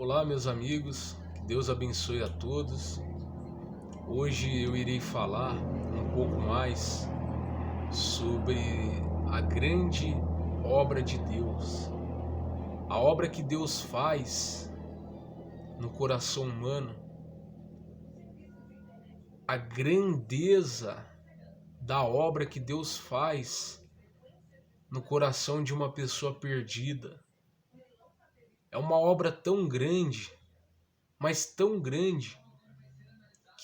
Olá, meus amigos, que Deus abençoe a todos. Hoje eu irei falar um pouco mais sobre a grande obra de Deus, a obra que Deus faz no coração humano, a grandeza da obra que Deus faz no coração de uma pessoa perdida. É uma obra tão grande, mas tão grande,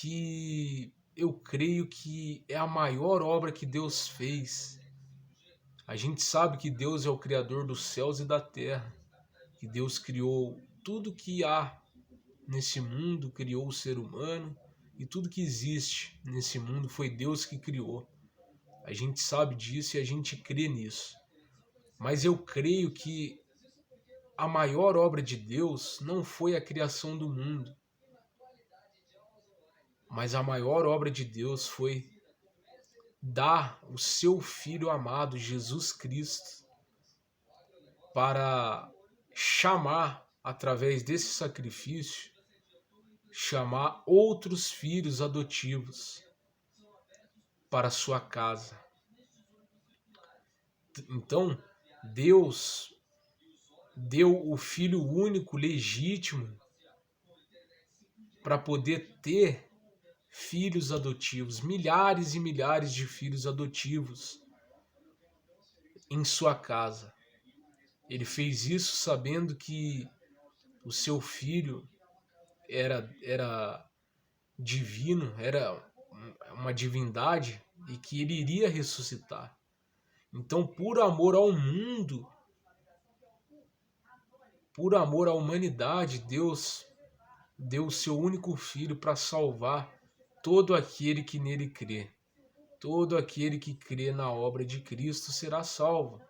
que eu creio que é a maior obra que Deus fez. A gente sabe que Deus é o Criador dos céus e da terra, que Deus criou tudo que há nesse mundo, criou o ser humano, e tudo que existe nesse mundo foi Deus que criou. A gente sabe disso e a gente crê nisso. Mas eu creio que a maior obra de Deus não foi a criação do mundo, mas a maior obra de Deus foi dar o seu Filho amado, Jesus Cristo, para chamar, através desse sacrifício, chamar outros filhos adotivos para sua casa. Então, Deus deu o Filho único, legítimo, para poder ter filhos adotivos, milhares e milhares de filhos adotivos em sua casa. Ele fez isso sabendo que o seu filho era divino, era uma divindade e que ele iria ressuscitar. Então, por amor ao mundo, por amor à humanidade, Deus deu o seu único filho para salvar todo aquele que nele crê. Todo aquele que crê na obra de Cristo será salvo.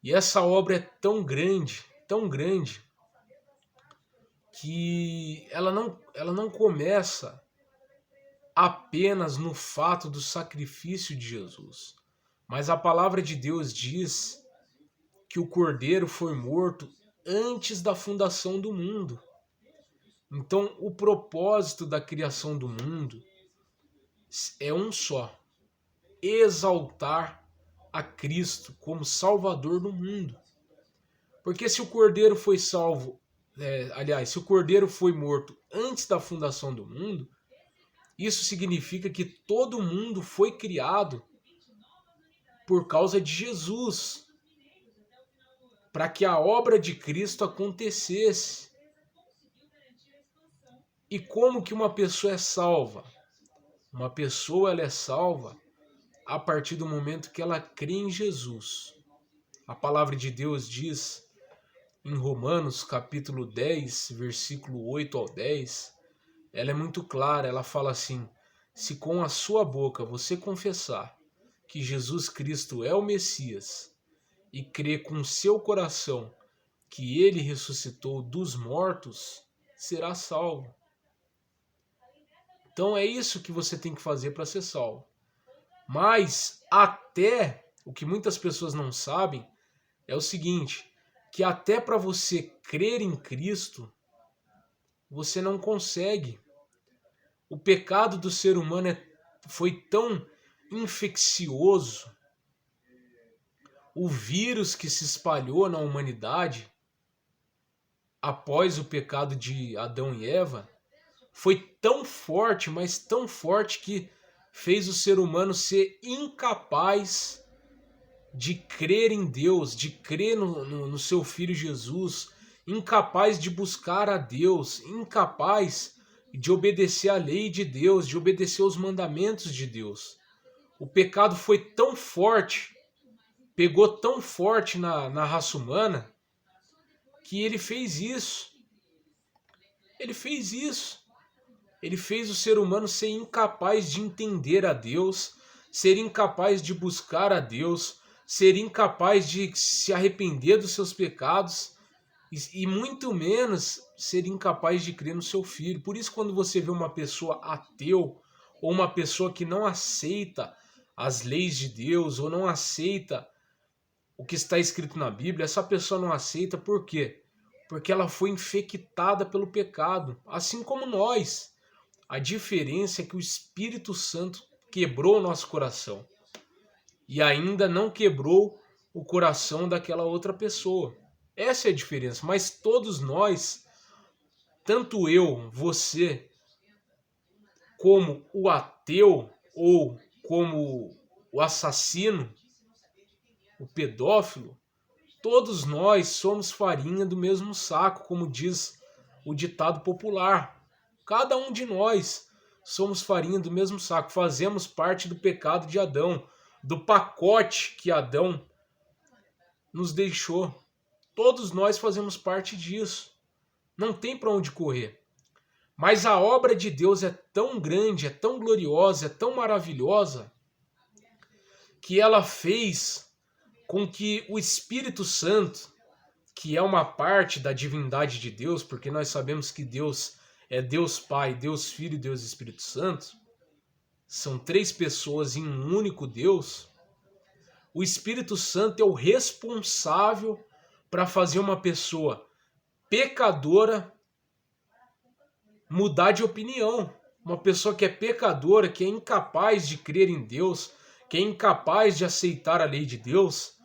E essa obra é tão grande, que ela não começa apenas no fato do sacrifício de Jesus. Mas a palavra de Deus diz que o Cordeiro foi morto antes da fundação do mundo. Então, o propósito da criação do mundo é um só: exaltar a Cristo como Salvador do mundo. Porque se o Cordeiro foi salvo, se o Cordeiro foi morto antes da fundação do mundo, isso significa que todo mundo foi criado por causa de Jesus, para que a obra de Cristo acontecesse. E como que uma pessoa é salva? Uma pessoa ela é salva a partir do momento que ela crê em Jesus. A palavra de Deus diz em Romanos capítulo 10, versículo 8 ao 10, ela é muito clara, ela fala assim: se com a sua boca você confessar que Jesus Cristo é o Messias e crer com seu coração que ele ressuscitou dos mortos, será salvo. Então é isso que você tem que fazer para ser salvo. Mas até o que muitas pessoas não sabem é o seguinte, que até para você crer em Cristo, você não consegue. O pecado do ser humano foi tão infeccioso, o vírus que se espalhou na humanidade após o pecado de Adão e Eva foi tão forte, mas tão forte, que fez o ser humano ser incapaz de crer em Deus, de crer no seu Filho Jesus, incapaz de buscar a Deus, incapaz de obedecer à lei de Deus, de obedecer aos mandamentos de Deus. O pecado foi tão forte, pegou tão forte na raça humana, que ele fez isso. Ele fez isso. Ele fez o ser humano ser incapaz de entender a Deus, ser incapaz de buscar a Deus, ser incapaz de se arrepender dos seus pecados e muito menos ser incapaz de crer no seu Filho. Por isso, quando você vê uma pessoa ateu ou uma pessoa que não aceita as leis de Deus ou não aceita o que está escrito na Bíblia, essa pessoa não aceita por quê? porque ela foi infectada pelo pecado, assim como nós. A diferença é que o Espírito Santo quebrou o nosso coração e ainda não quebrou o coração daquela outra pessoa. Essa é a diferença, mas todos nós, tanto eu, você, como o ateu ou como o assassino, o pedófilo, todos nós somos farinha do mesmo saco, como diz o ditado popular. Cada um de nós somos farinha do mesmo saco, fazemos parte do pecado de Adão, do pacote que Adão nos deixou. Todos nós fazemos parte disso. Não tem para onde correr. Mas a obra de Deus é tão grande, é tão gloriosa, é tão maravilhosa, que ela fez com que o Espírito Santo, que é uma parte da divindade de Deus, porque nós sabemos que Deus é Deus Pai, Deus Filho e Deus Espírito Santo, são três pessoas em um único Deus. O Espírito Santo é o responsável para fazer uma pessoa pecadora mudar de opinião. Uma pessoa que é pecadora, que é incapaz de crer em Deus, que é incapaz de aceitar a lei de Deus,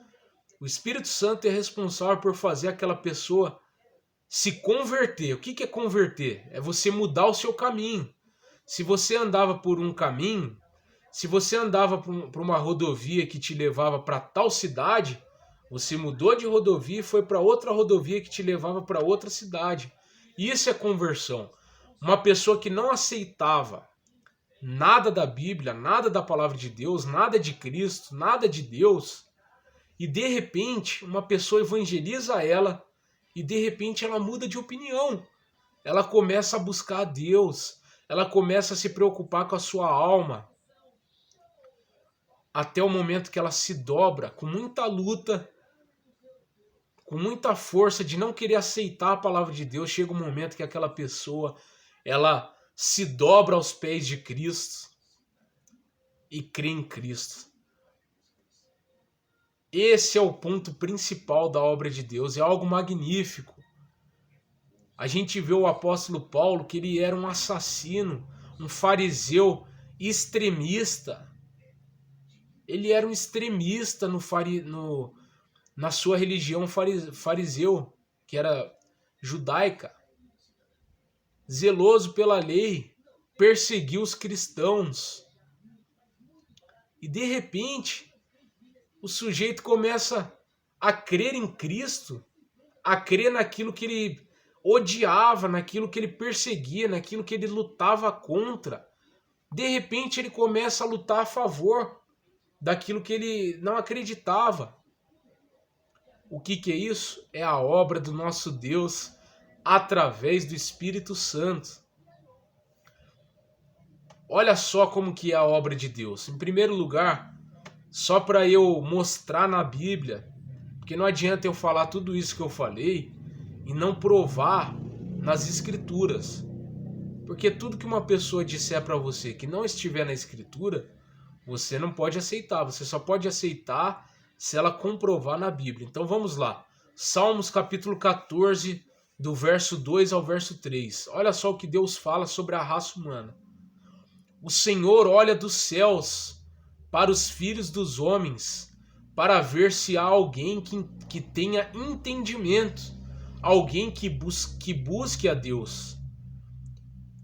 o Espírito Santo é responsável por fazer aquela pessoa se converter. O que é converter? É você mudar o seu caminho. Se você andava por um caminho, se você andava por uma rodovia que te levava para tal cidade, você mudou de rodovia e foi para outra rodovia que te levava para outra cidade. Isso é conversão. Uma pessoa que não aceitava nada da Bíblia, nada da palavra de Deus, nada de Cristo, nada de Deus, e de repente uma pessoa evangeliza ela e de repente ela muda de opinião. Ela começa a buscar a Deus, ela começa a se preocupar com a sua alma, até o momento que ela se dobra com muita luta, com muita força de não querer aceitar a palavra de Deus. Chega um momento que aquela pessoa, ela se dobra aos pés de Cristo e crê em Cristo. Esse é o ponto principal da obra de Deus, é algo magnífico. A gente vê o apóstolo Paulo, que ele era um assassino, um fariseu extremista. Ele era um extremista na sua religião fariseu, que era judaica. Zeloso pela lei, perseguiu os cristãos. E de repente, o sujeito começa a crer em Cristo, a crer naquilo que ele odiava, naquilo que ele perseguia, naquilo que ele lutava contra. De repente ele começa a lutar a favor daquilo que ele não acreditava. O que é isso? É a obra do nosso Deus através do Espírito Santo. Olha só como que é a obra de Deus. Em primeiro lugar, só para eu mostrar na Bíblia, porque não adianta eu falar tudo isso que eu falei e não provar nas Escrituras. Porque tudo que uma pessoa disser para você que não estiver na Escritura, você não pode aceitar. Você só pode aceitar se ela comprovar na Bíblia. Então vamos lá. Salmos capítulo 14, do verso 2 ao verso 3. Olha só o que Deus fala sobre a raça humana. O Senhor olha dos céus para os filhos dos homens, para ver se há alguém que tenha entendimento, alguém que busque a Deus.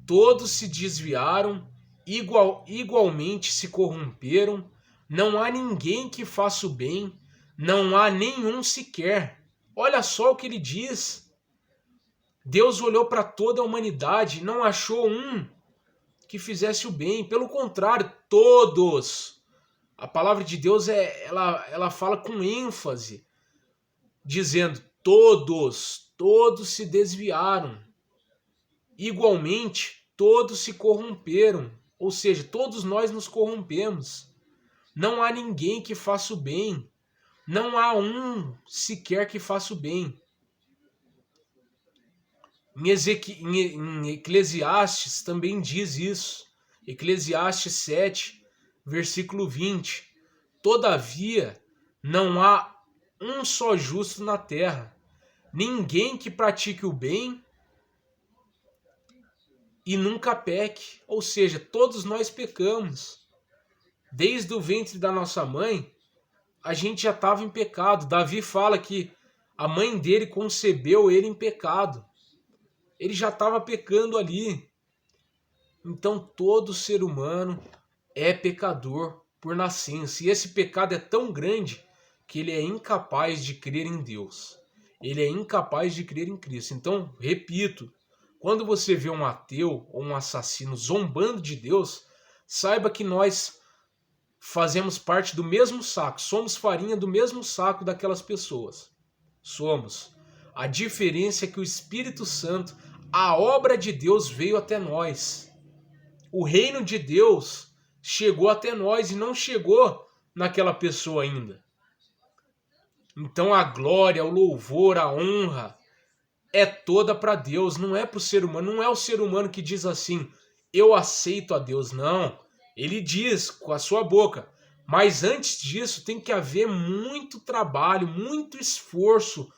Todos se desviaram, igualmente se corromperam, não há ninguém que faça o bem, não há nenhum sequer. Olha só o que ele diz. Deus olhou para toda a humanidade, não achou um que fizesse o bem. Pelo contrário, todos. A palavra de Deus ela fala com ênfase, dizendo todos se desviaram. Igualmente, todos se corromperam. Ou seja, todos nós nos corrompemos. Não há ninguém que faça o bem. Não há um sequer que faça o bem. Em Eclesiastes também diz isso. Eclesiastes 7, versículo 20. Todavia, não há um só justo na terra, ninguém que pratique o bem e nunca peque. Ou seja, todos nós pecamos. Desde o ventre da nossa mãe, a gente já estava em pecado. Davi fala que a mãe dele concebeu ele em pecado. Ele já estava pecando ali. Então todo ser humano é pecador por nascença. E esse pecado é tão grande que ele é incapaz de crer em Deus. Ele é incapaz de crer em Cristo. Então, repito, quando você vê um ateu ou um assassino zombando de Deus, saiba que nós fazemos parte do mesmo saco, somos farinha do mesmo saco daquelas pessoas. Somos. A diferença é que o Espírito Santo, a obra de Deus veio até nós. O reino de Deus chegou até nós e não chegou naquela pessoa ainda. Então a glória, o louvor, a honra é toda para Deus, não é para o ser humano. Não é o ser humano que diz assim, eu aceito a Deus. Não, ele diz com a sua boca. Mas antes disso tem que haver muito trabalho, muito esforço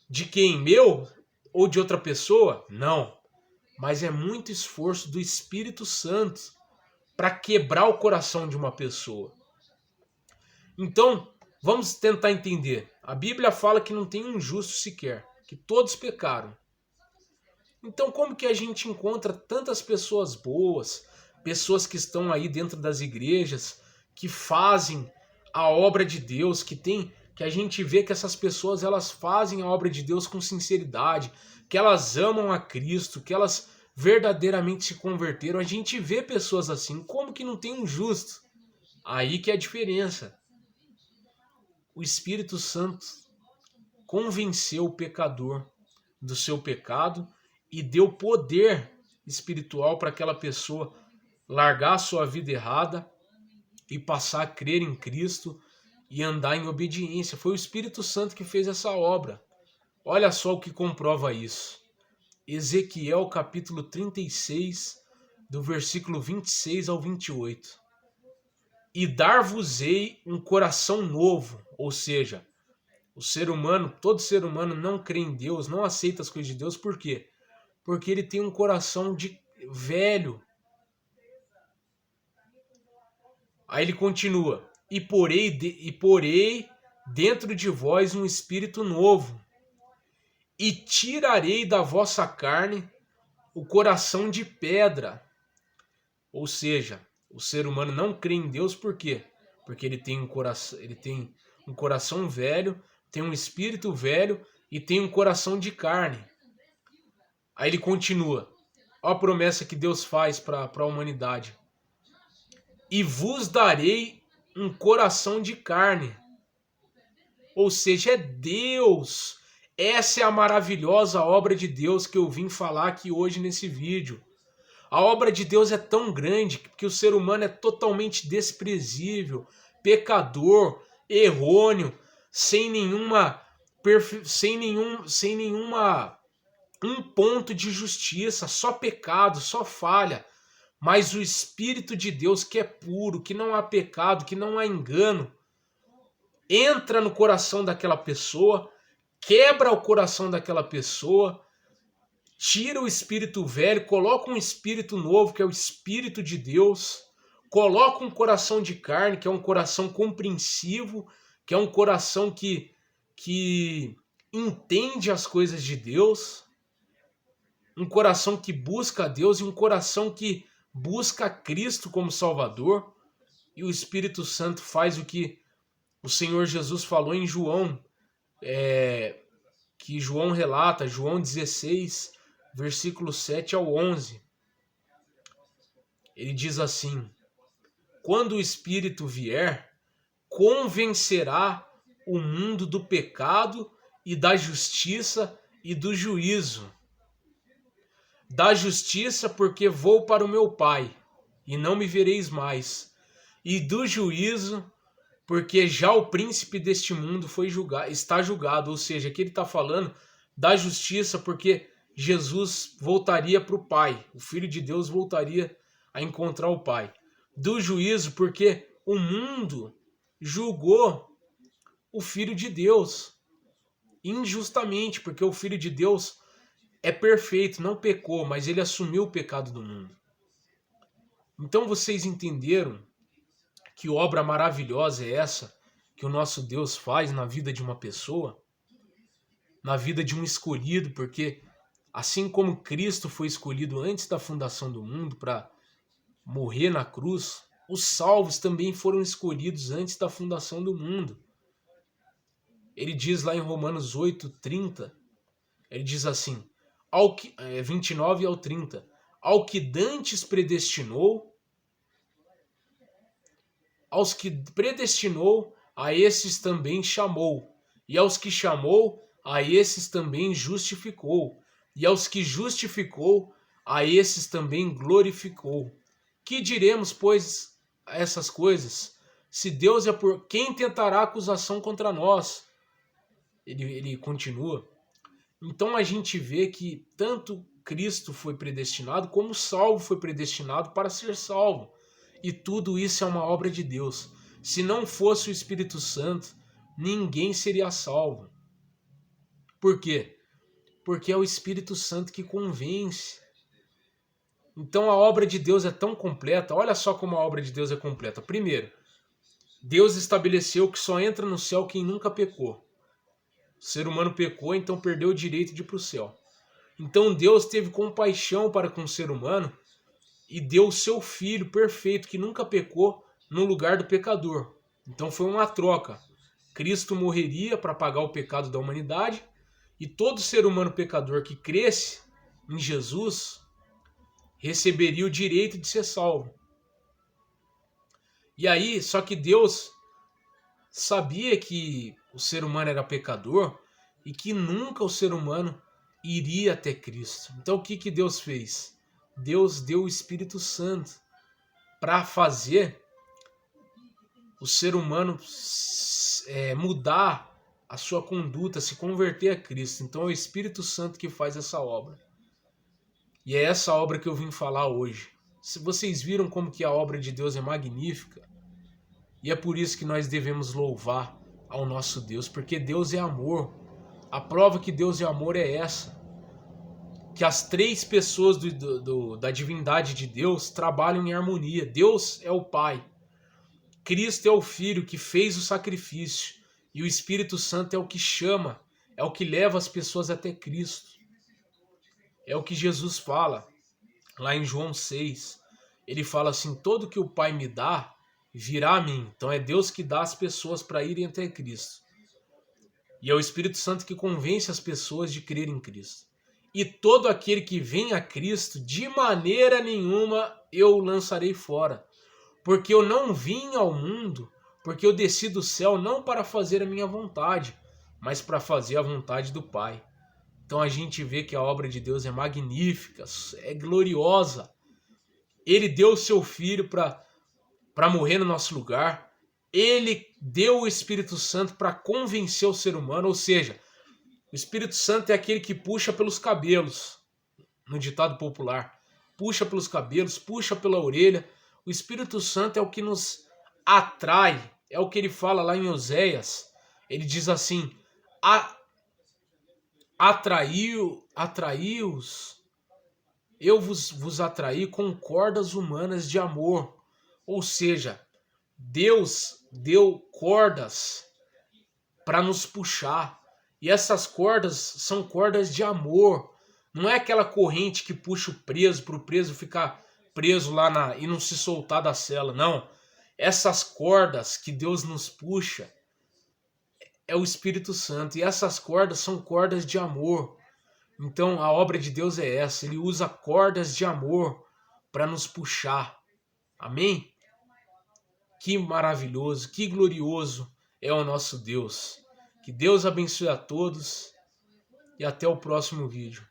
de quem? Meu ou de outra pessoa? Não. Mas é muito esforço do Espírito Santo para quebrar o coração de uma pessoa. Então, vamos tentar entender. A Bíblia fala que não tem um justo sequer, que todos pecaram. Então, como que a gente encontra tantas pessoas boas, pessoas que estão aí dentro das igrejas, que fazem a obra de Deus, que a gente vê que essas pessoas elas fazem a obra de Deus com sinceridade, que elas amam a Cristo, que elas verdadeiramente se converteram. A gente vê pessoas assim, como que não tem um justo? Aí que é a diferença. O Espírito Santo convenceu o pecador do seu pecado e deu poder espiritual para aquela pessoa largar a sua vida errada e passar a crer em Cristo e andar em obediência. Foi o Espírito Santo que fez essa obra. Olha só o que comprova isso. Ezequiel capítulo 36, do versículo 26 ao 28. E dar-vos-ei um coração novo, ou seja, o ser humano, todo ser humano não crê em Deus, não aceita as coisas de Deus, por quê? Porque ele tem um coração de velho. Aí ele continua, e porei dentro de vós um espírito novo, e tirarei da vossa carne o coração de pedra. Ou seja, o ser humano não crê em Deus por quê? Porque ele tem um coração velho, tem um espírito velho e tem um coração de carne. Aí ele continua. Olha a promessa que Deus faz para a humanidade. E vos darei um coração de carne. Ou seja, é Deus. Essa é a maravilhosa obra de Deus que eu vim falar aqui hoje nesse vídeo. A obra de Deus é tão grande que o ser humano é totalmente desprezível, pecador, errôneo, sem um ponto de justiça, só pecado, só falha. Mas o Espírito de Deus, que é puro, que não há pecado, que não há engano, entra no coração daquela pessoa, quebra o coração daquela pessoa, tira o espírito velho, coloca um espírito novo, que é o Espírito de Deus, coloca um coração de carne, que é um coração compreensivo, que é um coração que entende as coisas de Deus, um coração que busca a Deus e um coração que busca Cristo como Salvador. E o Espírito Santo faz o que o Senhor Jesus falou em João, que João relata, João 16, versículo 7 ao 11. Ele diz assim: quando o Espírito vier, convencerá o mundo do pecado e da justiça e do juízo. Da justiça, porque vou para o meu Pai, e não me vereis mais. E do juízo, porque já o príncipe deste mundo está julgado. Ou seja, aqui ele está falando da justiça, porque Jesus voltaria para o Pai. O Filho de Deus voltaria a encontrar o Pai. Do juízo, porque o mundo julgou o Filho de Deus. injustamente, porque o Filho de Deus é perfeito, não pecou, mas ele assumiu o pecado do mundo. Então vocês entenderam que obra maravilhosa é essa que o nosso Deus faz na vida de uma pessoa, na vida de um escolhido, porque assim como Cristo foi escolhido antes da fundação do mundo para morrer na cruz, os salvos também foram escolhidos antes da fundação do mundo. Ele diz lá em Romanos 8:30, ele diz assim, 29 ao 30, ao que dantes predestinou, aos que predestinou, a esses também chamou, e aos que chamou, a esses também justificou, e aos que justificou, a esses também glorificou. Que diremos, pois, a essas coisas? Se Deus é por quem tentará acusação contra nós? Ele continua. Então a gente vê que tanto Cristo foi predestinado, como o salvo foi predestinado para ser salvo. E tudo isso é uma obra de Deus. Se não fosse o Espírito Santo, ninguém seria salvo. Por quê? Porque é o Espírito Santo que convence. Então a obra de Deus é tão completa. Olha só como a obra de Deus é completa. Primeiro, Deus estabeleceu que só entra no céu quem nunca pecou. O ser humano pecou, então perdeu o direito de ir para o céu. Então Deus teve compaixão para com o ser humano e deu o seu Filho perfeito, que nunca pecou, no lugar do pecador. Então foi uma troca. Cristo morreria para pagar o pecado da humanidade e todo ser humano pecador que cresce em Jesus receberia o direito de ser salvo. E aí, só que Deus sabia que o ser humano era pecador e que nunca o ser humano iria até Cristo. Então o que Deus fez? Deus deu o Espírito Santo para fazer o ser humano mudar a sua conduta, se converter a Cristo. Então é o Espírito Santo que faz essa obra. E é essa obra que eu vim falar hoje. Se vocês viram como que a obra de Deus é magnífica, e é por isso que nós devemos louvar ao nosso Deus, porque Deus é amor. A prova que Deus é amor é essa, que as três pessoas da divindade de Deus trabalham em harmonia. Deus é o Pai, Cristo é o Filho que fez o sacrifício, e o Espírito Santo é o que chama, é o que leva as pessoas até Cristo. É o que Jesus fala lá em João 6. Ele fala assim, todo que o Pai me dá, virá a mim. Então é Deus que dá as pessoas para irem até Cristo. E é o Espírito Santo que convence as pessoas de crer em Cristo. E todo aquele que vem a Cristo, de maneira nenhuma eu o lançarei fora. Porque eu não vim ao mundo, porque eu desci do céu não para fazer a minha vontade, mas para fazer a vontade do Pai. Então a gente vê que a obra de Deus é magnífica, é gloriosa. Ele deu o seu Filho para morrer no nosso lugar. Ele deu o Espírito Santo para convencer o ser humano, ou seja, o Espírito Santo é aquele que puxa pelos cabelos, no ditado popular. Puxa pelos cabelos, puxa pela orelha. O Espírito Santo é o que nos atrai, é o que ele fala lá em Oséias. Ele diz assim, atraiu-os, eu vos atraí com cordas humanas de amor. Ou seja, Deus deu cordas para nos puxar. E essas cordas são cordas de amor. Não é aquela corrente que puxa o preso para o preso ficar preso lá e não se soltar da cela. Não. Essas cordas que Deus nos puxa é o Espírito Santo. E essas cordas são cordas de amor. Então a obra de Deus é essa. Ele usa cordas de amor para nos puxar. Amém? Que maravilhoso, que glorioso é o nosso Deus. Que Deus abençoe a todos e até o próximo vídeo.